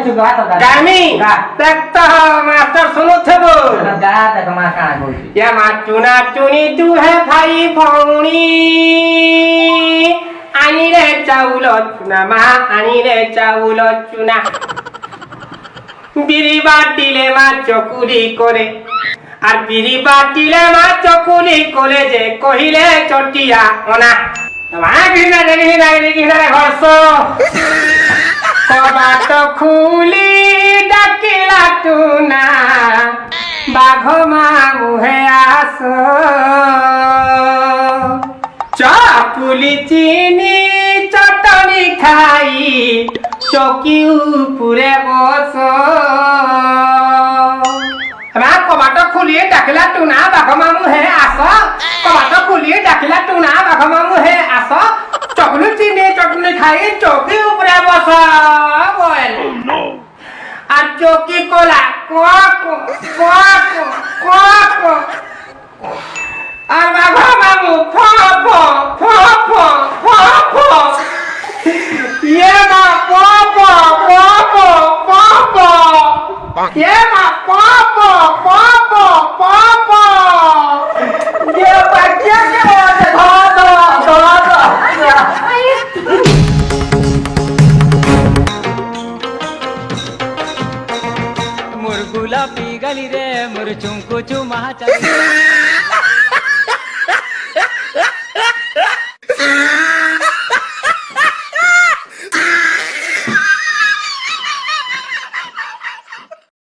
तू गा तो गा गामी गा देखता मास्टर सुनो थे वो गा तक मा काना बोलती या मा चुना चुनी तू है भाई भौणी आनी रे चाउल चुना मा आनी रे चाउल चुना বিড়ি বাটিলে মা চকুলি করে আর বিড়ি বাটিলে মা চকুলি করে যে কহিলে চটিয়া ওনা মা ঘৃণা ঘরস কবাট খুলি ডাকিলা টুনা বাঘ মা মুহে আস চকুলি চিনি চটনি খাই চকি উপরে বস কবাট খুলিয়ে ডাকিলা টুনা বাঘ মামু হে আস কবাট খুলিয়ে ডাকিলা টুনা বাঘ মামু হে আস চকলি চিনি চটনি খাই চকি উপরে বস বল আর চকি কলা কক কক কক আর বাঘ মামু ফ ফ ফ ফ ফ ফ Yema popo popo popo Yema popo popo popo Yema keke ote todo todo मोर गुलाबी गली रे मोर चुमको चुमा चली